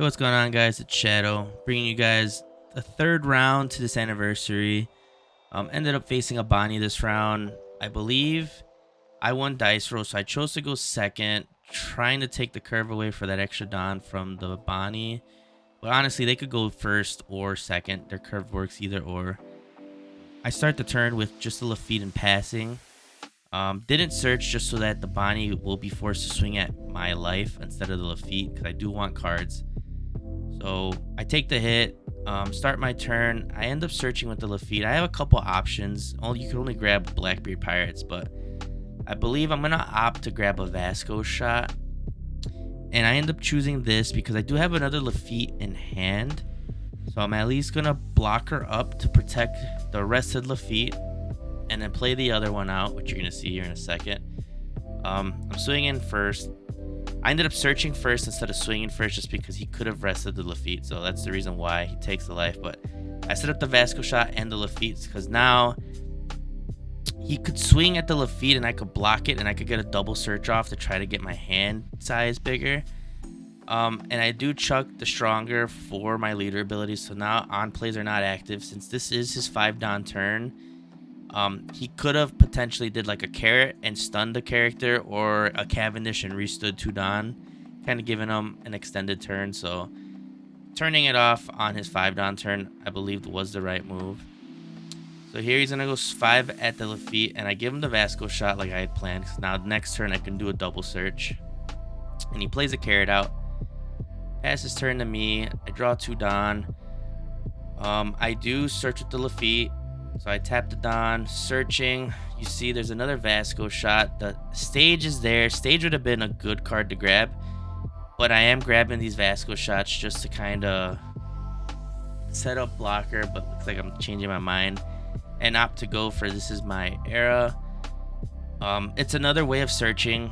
Hey, what's going on, guys? It's Shadow, bringing you guys the third round to this anniversary. Ended up facing a Bonney this round. I believe I won dice roll, so I chose to go second, trying to take the curve away for that extra Don from the Bonney. But honestly, they could go first or second. Their curve works either or. I start the turn with just a Lafitte and passing. Didn't search just so that the Bonney will be forced to swing at my life instead of the Lafitte, because I do want cards. So I take the hit, start my turn. I end up searching with the Lafitte. I have a couple options. You can only grab Blackbeard Pirates, but I believe I'm going to opt to grab a Vasco shot. And I end up choosing this because I do have another Lafitte in hand. So I'm at least going to block her up to protect the rested Lafitte and then play the other one out, which you're going to see here in a second. I'm swinging first. I ended up searching first instead of swinging first just because he could have rested the Lafitte. So that's the reason why he takes the life. But I set up the Vasco shot and the Lafitte because now he could swing at the Lafitte and I could block it and I could get a double search off to try to get my hand size bigger. And I do chuck the stronger for my leader abilities. So now on plays are not active since this is his 5-Don turn. He could have potentially did like a carrot and stunned the character, or a Cavendish and restood 2-Don, kind of giving him an extended turn. So turning it off on his 5-Don turn, I believed was the right move. So here he's gonna go 5 at the Lafitte, and I give him the Vasco shot like I had planned. Cause now next turn I can do a double search, and he plays a carrot out. Passes turn to me. I draw 2-Don. I do search with the Lafitte. So I tap the Don, searching. You see there's another Vasco shot. The stage is there. Stage would have been a good card to grab, but I am grabbing these Vasco shots just to kind of set up blocker, but looks like I'm changing my mind and opt to go for this is my era. It's another way of searching.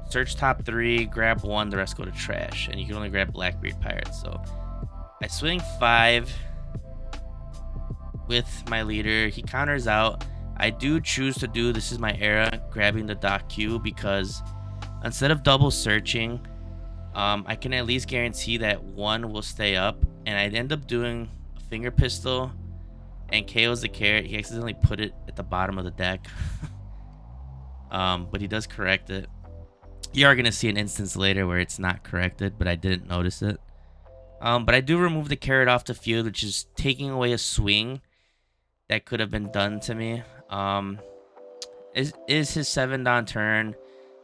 Search top 3, grab 1, the rest go to trash, and you can only grab Blackbeard Pirates. So I swing 5 with my leader. He counters out. I do choose to do this is my era, grabbing the Doc Q, because instead of double searching, I can at least guarantee that 1 will stay up, and I'd end up doing a finger pistol and KOs the carrot. He accidentally put it at the bottom of the deck. But he does correct it. You are going to see an instance later where it's not corrected, but I didn't notice it. But I do remove the carrot off the field, which is taking away a swing that could have been done to me. Is his 7-Don turn.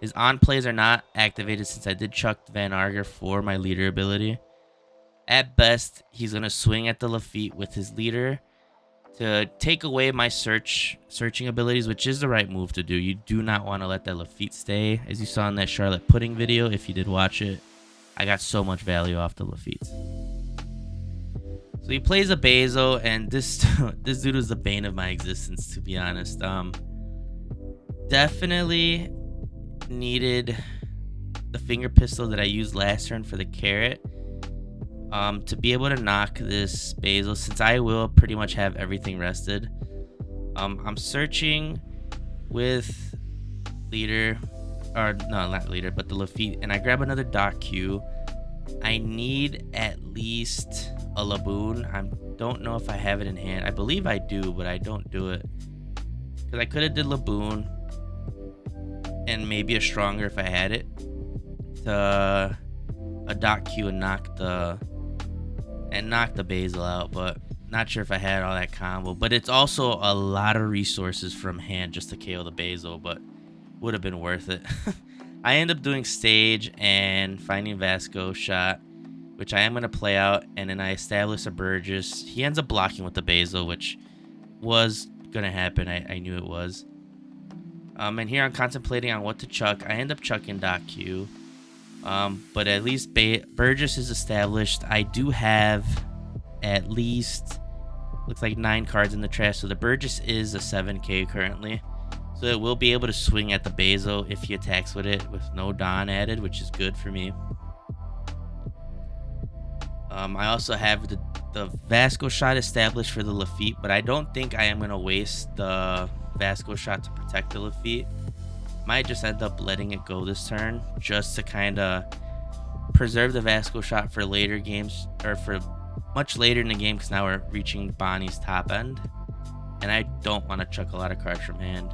His on plays are not activated since I did chuck Van Arger for my leader ability. At best, he's going to swing at the Lafitte with his leader to take away my searching abilities, which is the right move to do. You do not want to let that Lafitte stay. As you saw in that Charlotte Pudding video, if you did watch it, I got so much value off the Lafitte. So he plays a Bezo, and this dude was the bane of my existence, to be honest. Definitely needed the finger pistol that I used last turn for the carrot to be able to knock this Bezo, since I will pretty much have everything rested. I'm searching with leader, or no, not leader, but the Lafitte, and I grab another Doc Q. I need at least a Laboon. I don't know if I have it in hand. I believe I do, but I don't do it because I could have did Laboon and maybe a stronger if I had it to a Doc Q and knock the Basil out, but not sure if I had all that combo. But it's also a lot of resources from hand just to KO the Basil, but would have been worth it. I end up doing stage and finding Vasco shot, which I am going to play out, and then I establish a Burgess. He ends up blocking with the Basil, which was going to happen. I knew it was. And here I'm contemplating on what to chuck. I end up chucking Doc Q. But at least Burgess is established. I do have at least, looks like 9 cards in the trash, so the Burgess is a 7k currently. So it will be able to swing at the Bezo if he attacks with it with no Don added, which is good for me. I also have the Vasco shot established for the Lafitte, but I don't think I am going to waste the Vasco shot to protect the Lafitte. Might just end up letting it go this turn just to kind of preserve the Vasco shot for later games, or for much later in the game, because now we're reaching Bonney's top end. And I don't want to chuck a lot of cards from hand.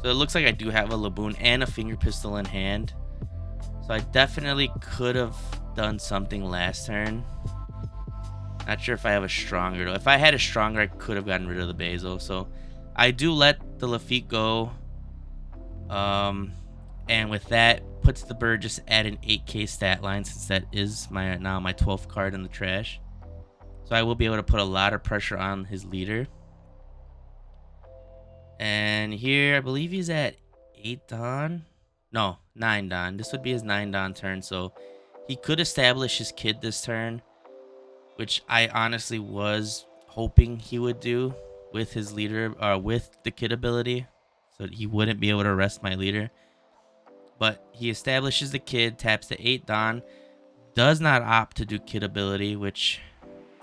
So it looks like I do have a Laboon and a Finger Pistol in hand. So I definitely could have done something last turn. Not sure if I have a stronger though. If I had a stronger, I could have gotten rid of the Basil. So I do let the Lafitte go. And with that, puts the Burgess at an 8k stat line, since that is now my 12th card in the trash. So I will be able to put a lot of pressure on his leader. And here, I believe he's at 8 Dawn. No, 9 Dawn. This would be his 9 Dawn turn. So he could establish his kid this turn, which I honestly was hoping he would do with his leader, with the kid ability. So he wouldn't be able to arrest my leader. But he establishes the kid, taps the 8 Dawn, does not opt to do kid ability, which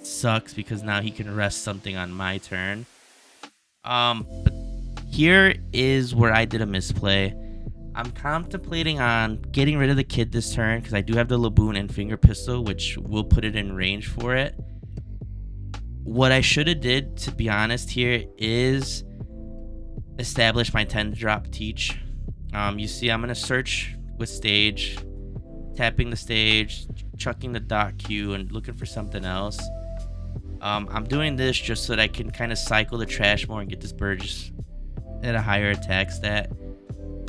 sucks because now he can arrest something on my turn. But here is where I did a misplay. I'm contemplating on getting rid of the kid this turn because I do have the Laboon and Finger Pistol, which will put it in range for it. What I should have did, to be honest, here is establish my 10-drop teach. You see, I'm going to search with stage, tapping the stage, chucking the dot Q, and looking for something else. I'm doing this just so that I can kind of cycle the trash more and get this Burgess at a higher attack stat.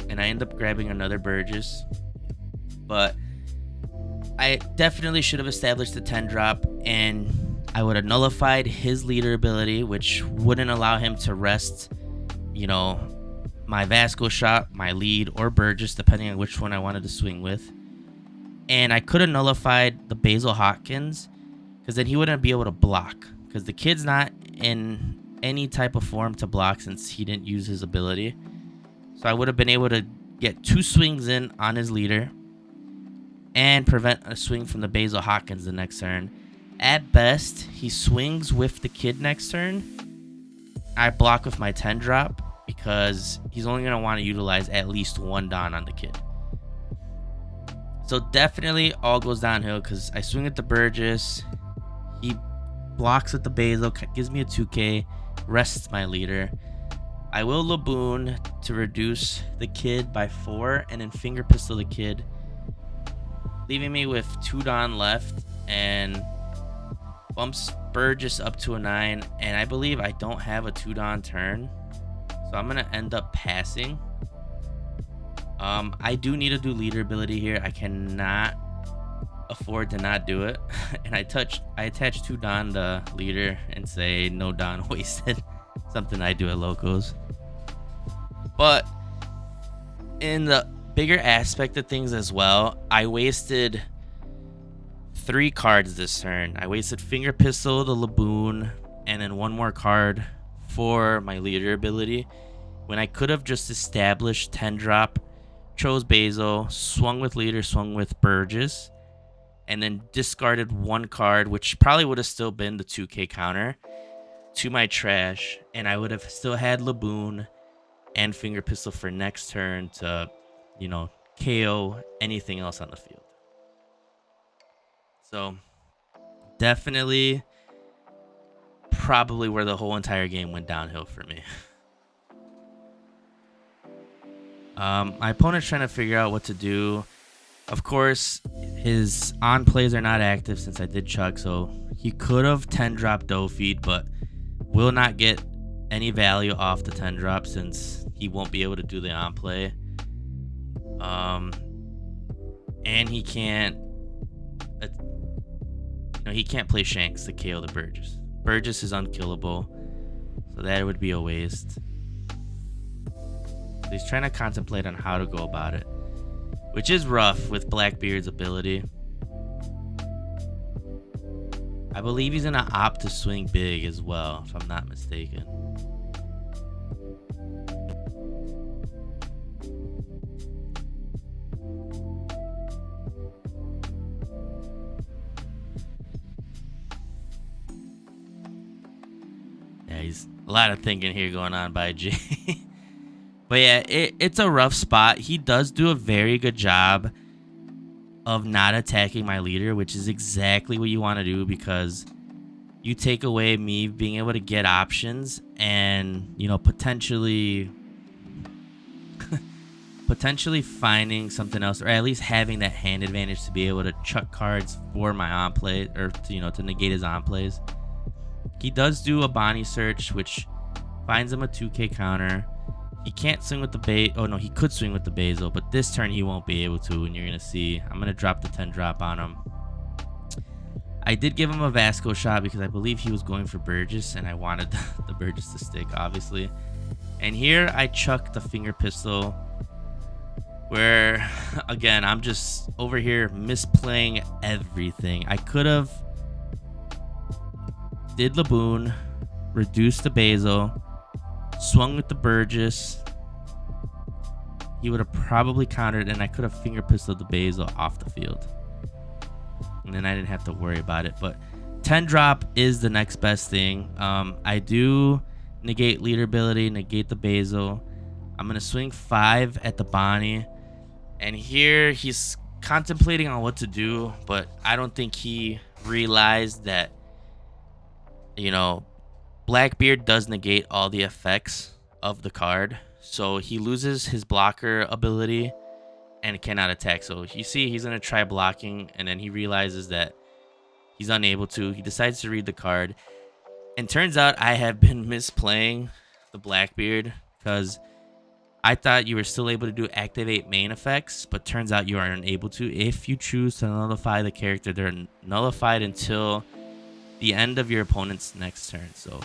And I end up grabbing another Burgess. But I definitely should have established the 10-drop, and I would have nullified his leader ability, which wouldn't allow him to rest, you know, my Vasco shot, my lead, or Burgess, depending on which one I wanted to swing with. And I could have nullified the Basil Hawkins, because then he wouldn't be able to block, because the kid's not in any type of form to block since he didn't use his ability. So I would have been able to get 2 swings in on his leader and prevent a swing from the Basil Hawkins the next turn. At best, he swings with the kid next turn. I block with my 10-drop because he's only going to want to utilize at least 1 Dawn on the kid. So definitely all goes downhill because I swing at the Burgess. He blocks with the Basil, gives me a 2k, rests my leader. I will Laboon to reduce the kid by 4 and then Finger Pistol the kid, leaving me with 2 Dawn left, and bumps Burgess up to a 9. And I believe I don't have a 2 Dawn turn, so I'm going to end up passing. I do need to do leader ability here. I cannot afford to not do it. And I attach 2 Dawn to leader and say no Dawn wasted. Something I do at locals. But in the bigger aspect of things as well, I wasted 3 cards this turn. I wasted Finger Pistol, the Laboon, and then 1 more card for my leader ability, when I could have just established 10-drop, chose Basil, swung with leader, swung with Burgess, and then discarded 1 card, which probably would have still been the 2k counter, to my trash, and I would have still had Laboon and Finger Pistol for next turn to, you know, KO anything else on the field. So definitely probably where the whole entire game went downhill for me. My opponent's trying to figure out what to do. Of course, his on plays are not active since I did chuck, so he could have 10-drop dough feed, but will not get any value off the 10-drop since he won't be able to do the on play. And he can't, he can't play Shanks to KO the Burgess. Burgess is unkillable, so that would be a waste. So he's trying to contemplate on how to go about it, which is rough with Blackbeard's ability. I believe he's gonna opt to swing big as well, if I'm not mistaken. Yeah, he's a lot of thinking here going on by G. But yeah, it's a rough spot. He does do a very good job of not attacking my leader, which is exactly what you want to do, because you take away me being able to get options and, you know, potentially finding something else, or at least having that hand advantage to be able to chuck cards for my on play, or to, you know, to negate his on plays. He does do a Bonney search, which finds him a 2k counter. He can't swing with the bait. Oh no, he could swing with the Basil, but this turn he won't be able to, and you're gonna see I'm gonna drop the 10 drop on him. I did give him a Vasco shot because I believe he was going for Burgess, and I wanted the Burgess to stick, obviously. And here I chuck the finger pistol, where, again, I'm just over here misplaying everything. I could have did Laboon, reduced the Basil, swung with the Burgess. He would have probably countered, and I could have finger pistoled the Basil off the field. And then I didn't have to worry about it. But 10 drop is the next best thing. I do negate leader ability, negate the Basil. I'm going to swing 5 at the Bonney. And here he's contemplating on what to do, but I don't think he realized that, you know, Blackbeard does negate all the effects of the card. So he loses his blocker ability and cannot attack. So you see he's going to try blocking, and then he realizes that he's unable to. He decides to read the card. And turns out I have been misplaying the Blackbeard, because I thought you were still able to do activate main effects, but turns out you are unable to. If you choose to nullify the character, they're nullified until the end of your opponent's next turn. So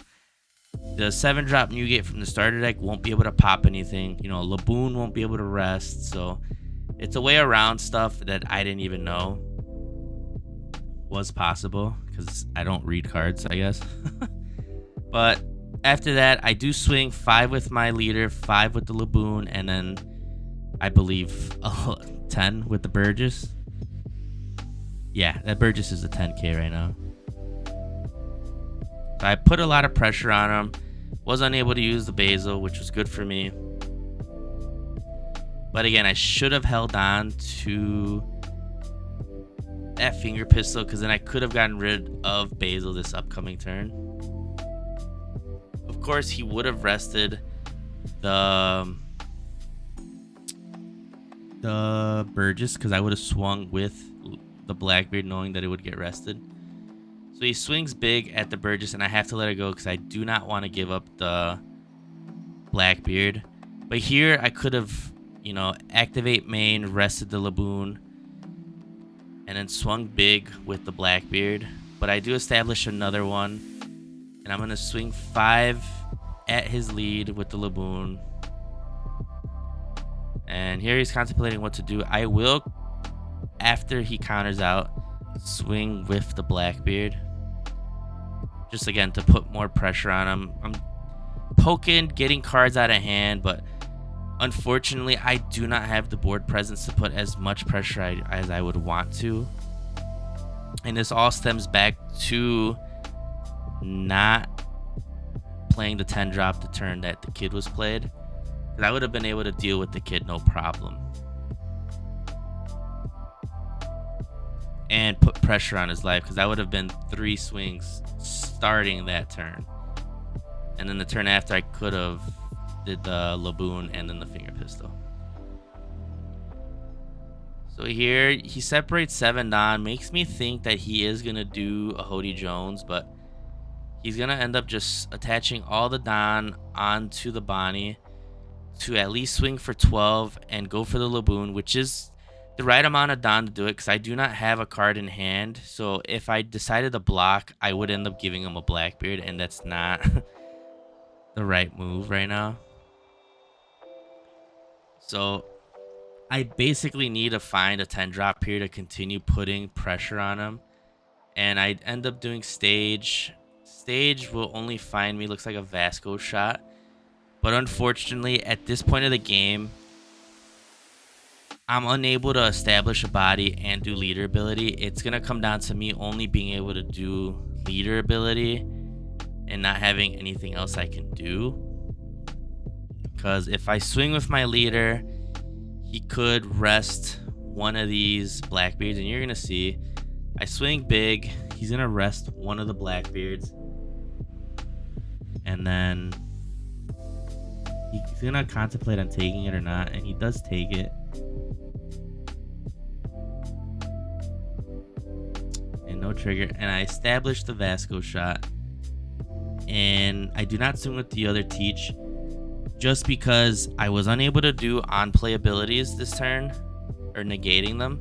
the 7 drop you get from the starter deck won't be able to pop anything. You know, Laboon won't be able to rest. So it's a way around stuff that I didn't even know was possible, because I don't read cards, I guess. But after that, I do swing 5 with my leader, 5 with the Laboon, and then I believe 10 with the Burgess. Yeah, that Burgess is a 10k right now. So I put a lot of pressure on him. Was unable to use the Basil, which was good for me. But again, I should have held on to that finger pistol, because then I could have gotten rid of Basil this upcoming turn. Of course, he would have rested the Burgess, because I would have swung with the Blackbeard knowing that it would get rested. So he swings big at the Burgess, and I have to let it go because I do not want to give up the Blackbeard. But here I could have, you know, activate main, rested the Laboon, and then swung big with the Blackbeard. But I do establish another one, and I'm going to swing 5 at his lead with the Laboon. And here he's contemplating what to do. I will, after he counters out, swing with the Blackbeard. Just again to put more pressure on him. I'm poking, getting cards out of hand, but unfortunately I do not have the board presence to put as much pressure as I would want to. And this all stems back to not playing the 10 drop the turn that the kid was played, because I would have been able to deal with the kid no problem and put pressure on his life, because that would have been 3 swings starting that turn, and then the turn after I could have did the Laboon and then the finger pistol. So here he separates 7 Don, makes me think that he is gonna do a Hody Jones, but he's gonna end up just attaching all the Don onto the Bonney to at least swing for 12 and go for the Laboon, which is the right amount of Don to do it, because I do not have a card in hand. So if I decided to block, I would end up giving him a Blackbeard, and that's not the right move right now. So I basically need to find a 10 drop here to continue putting pressure on him, and I end up doing stage. Stage will only find me, looks like a Vasco shot, but unfortunately at this point of the game I'm unable to establish a body and do leader ability. It's gonna come down to me only being able to do leader ability and not having anything else I can do, because if I swing with my leader, he could rest one of these Blackbeards, and you're gonna see I swing big. He's gonna rest one of the Blackbeards, and then he's gonna contemplate on taking it or not, and he does take it. And no trigger, and I establish the Vasco shot, and I do not swing with the other teach just because I was unable to do on play abilities this turn, or negating them.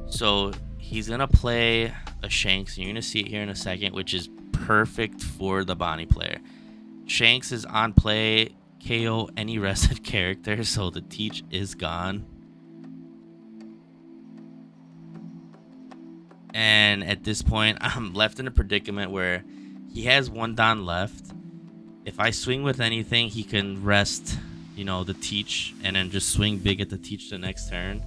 So he's gonna play a Shanks, and you're gonna see it here in a second, which is perfect for the Bonney player. Shanks is on play, KO any rested character, so the teach is gone. And at this point, I'm left in a predicament where he has one Don left. If I swing with anything, he can rest, you know, the teach, and then just swing big at the teach the next turn.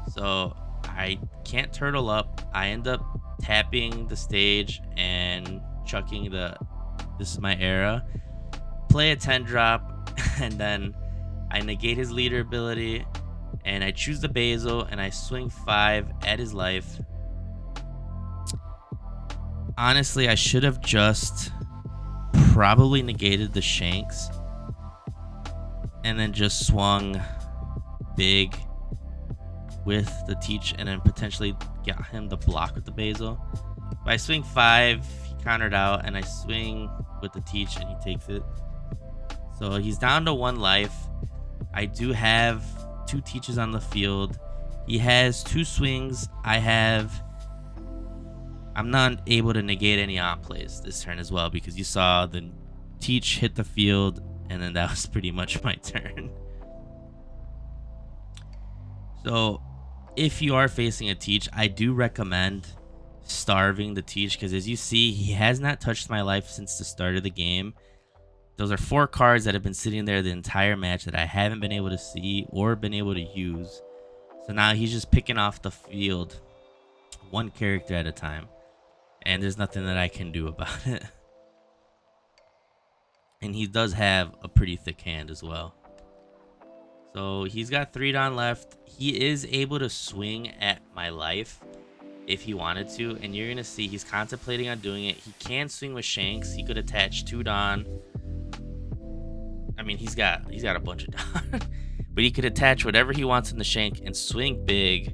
So I can't turtle up. I end up tapping the stage and chucking the "this is my era," play a 10 drop, and then I negate his leader ability, and I choose the Basil, and I swing 5 at his life. Honestly, I should have just probably negated the Shanks and then just swung big with the teach, and then potentially got him to block with the Basil. But I swing 5, he countered out, and I swing with the teach, and he takes it. So he's down to 1 life. I do have 2 teaches on the field. He has 2 swings. I'm not able to negate any on plays this turn as well, because you saw the teach hit the field, and then that was pretty much my turn. So if you are facing a teach, I do recommend starving the teach, because as you see, he has not touched my life since the start of the game. Those are 4 cards that have been sitting there the entire match that I haven't been able to see or been able to use. So now he's just picking off the field 1 character at a time, and there's nothing that I can do about it. And he does have a pretty thick hand as well. So he's got 3 Don left. He is able to swing at my life if he wanted to, and you're gonna see he's contemplating on doing it. He can swing with Shanks. He could attach 2 Don. I mean, he's got a bunch of Don, but he could attach whatever he wants in the Shank and swing big.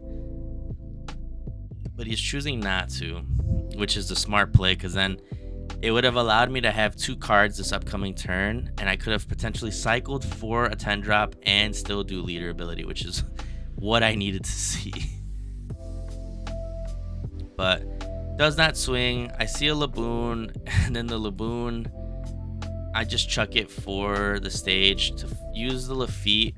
But he's choosing not to, which is the smart play, because then it would have allowed me to have 2 cards this upcoming turn, and I could have potentially cycled for a 10 drop and still do leader ability, which is what I needed to see. But does not swing. I see a Laboon, and then the Laboon, I just chuck it for the stage to use the Lafitte.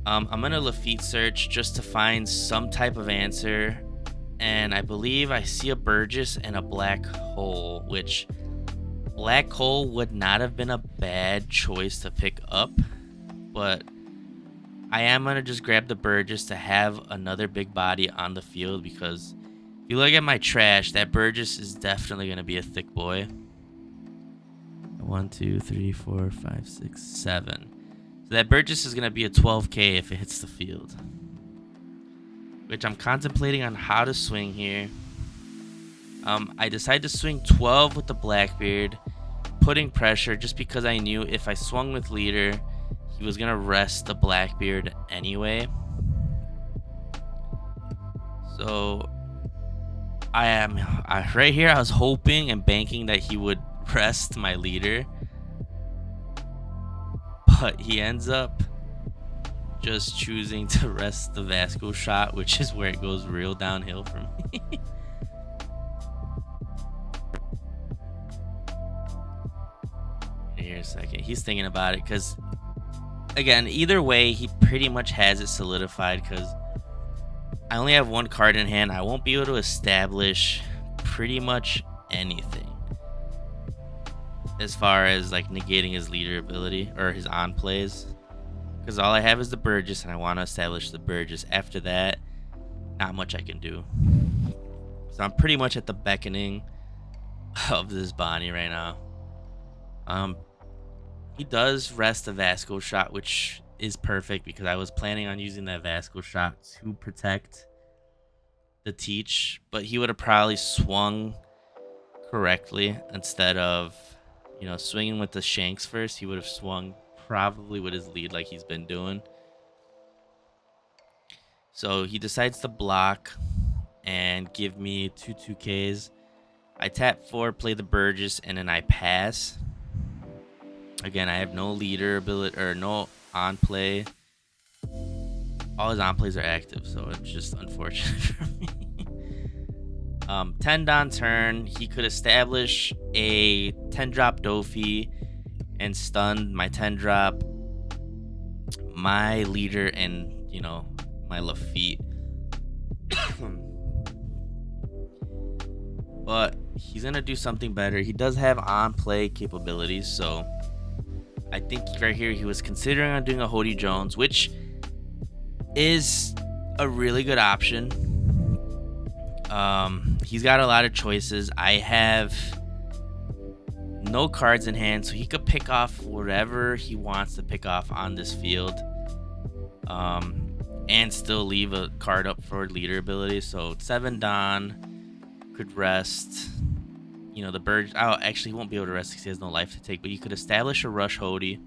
I'm gonna Lafitte search just to find some type of answer. And I believe I see a Burgess and a Black Hole, which Black Hole would not have been a bad choice to pick up, but I am going to just grab the Burgess to have another big body on the field, because if you look at my trash, that Burgess is definitely going to be a thick boy. 1, 2, 3, 4, 5, 6, 7. So that Burgess is going to be a 12k if it hits the field, which I'm contemplating on how to swing here. I decided to swing 12 with the Blackbeard, putting pressure just because I knew if I swung with leader, he was going to rest the Blackbeard anyway. So right here, I was hoping and banking that he would rest my leader, but he ends up just choosing to rest the Vasco shot, which is where it goes real downhill for me. Here a second, he's thinking about it, because again, either way, he pretty much has it solidified, because I only have 1 card in hand. I won't be able to establish pretty much anything as far as like negating his leader ability or his on plays, because all I have is the Burgess, and I want to establish the Burgess. After that, not much I can do. So I'm pretty much at the beckoning of this Bonney right now. He does rest the Vasco shot, which is perfect because I was planning on using that Vasco shot to protect the teach, but he would have probably swung correctly instead of, swinging with the shanks first. He would have swung probably with his lead like he's been doing. So he decides to block and give me 2/2Ks. I tap 4, play the Burgess, and then I pass. Again, I have no leader ability or no on play. All his on plays are active, so it's just unfortunate for me. 10 Don turn. He could establish a 10 drop Dofi and stun my 10 drop, my leader, and my Lafitte. But he's gonna do something better. He does have on play capabilities, so I think right here he was considering on doing a Hody Jones, which is a really good option. He's got a lot of choices. I have no cards in hand, so he could pick off whatever he wants to pick off on this field, and still leave a card up for leader ability. So 7 Don could rest. The bird. Oh, actually, he won't be able to rest because he has no life to take. But you could establish a rush Hody,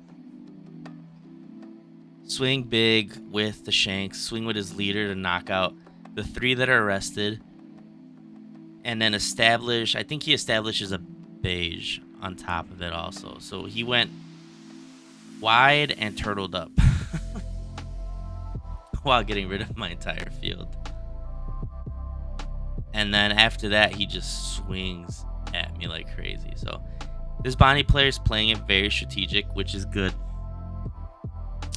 swing big with the shanks, swing with his leader to knock out the 3 that are arrested, and then establish. I think he establishes a beige on top of it also. So he went wide and turtled up while getting rid of my entire field. And then after that, he just swings at me like crazy. So this Bonney player is playing it very strategic, which is good.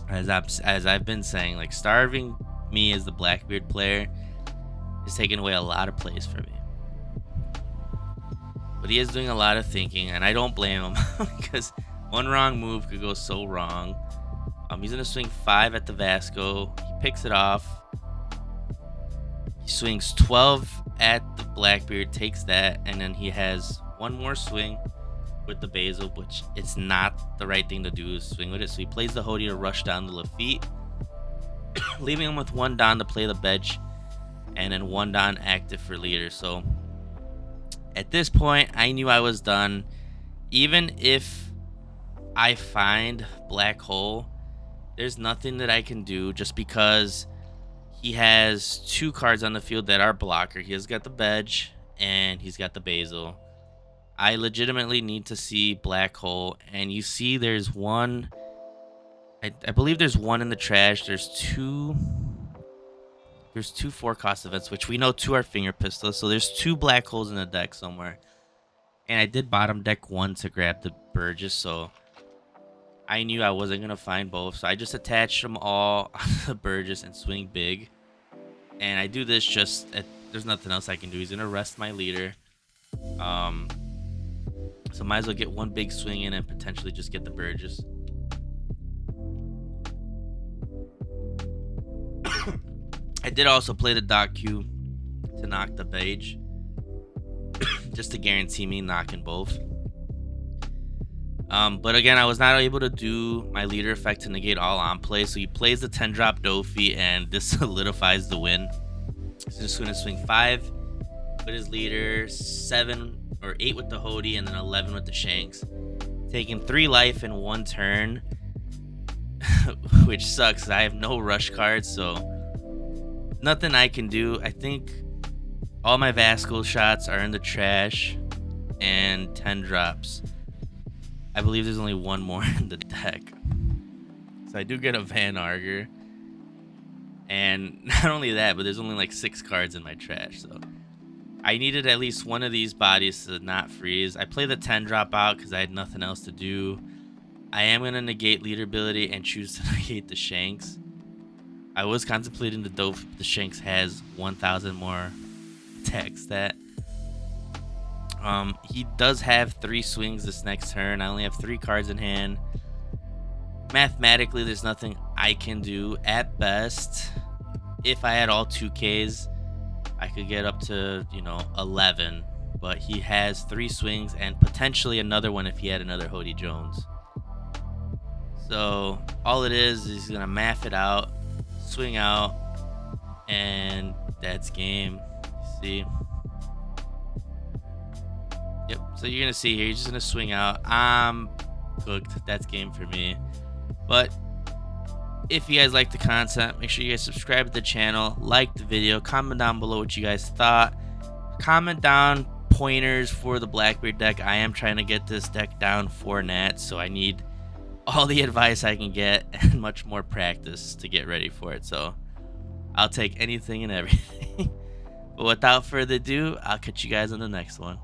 As I've been saying, like, starving me as the Blackbeard player is taking away a lot of plays for me. But he is doing a lot of thinking, and I don't blame him because one wrong move could go so wrong. He's going to swing 5 at the Vasco. He picks it off. He swings 12 at the Blackbeard, takes that, and then he has one more swing with the Basil, which it's not the right thing to do, is swing with it. So he plays the Hody to rush down the Lafitte, leaving him with 1 Don to play the bench, and then 1 Don active for leader. So at this point, I knew I was done. Even if I find Black Hole, there's nothing that I can do just because he has 2 cards on the field that are blocker. He has got the Bedge and he's got the Basil. I legitimately need to see Black Hole, and you see there's one. I believe there's one in the trash. There's two 4-cost events, which we know 2 are finger pistols. So there's 2 Black Holes in the deck somewhere. And I did bottom deck 1 to grab the Burgess, so I knew I wasn't going to find both. So I just attached them all on the Burgess and swing big. And I do this there's nothing else I can do. He's going to rest my leader. So might as well get 1 big swing in and potentially just get the Burgess. I did also play the Doc Q to knock the Beige, just to guarantee me knocking both. But again, I was not able to do my leader effect to negate all on play, so he plays the 10 drop Dofi, and this solidifies the win. So just going to swing 5 with his leader, 7 or 8 with the Hody, and then 11 with the Shanks, taking 3 life in 1 turn, which sucks. I have no rush cards, so nothing I can do. I think all my Vasco shots are in the trash and 10 drops. I believe there's only 1 more in the deck. So I do get a Van Arger. And not only that, but there's only like 6 cards in my trash. So I needed at least one of these bodies to not freeze. I play the 10 drop out because I had nothing else to do. I am going to negate leader ability and choose to negate the Shanks. I was contemplating the Dope. The Shanks has 1,000 more attack stat. He does have 3 swings this next turn. I only have 3 cards in hand. Mathematically, there's nothing I can do. At best, if I had all 2Ks, I could get up to, 11. But he has 3 swings and potentially another one if he had another Hody Jones. So all it is he's gonna math it out, swing out, and that's game. See? Yep. So you're gonna see here, he's just gonna swing out. I'm cooked. That's game for me. But if you guys like the content, make sure you guys subscribe to the channel, like the video, comment down below what you guys thought. Comment down pointers for the Blackbeard deck. I am trying to get this deck down for Nat, so I need all the advice I can get and much more practice to get ready for it. So I'll take anything and everything. But without further ado, I'll catch you guys on the next one.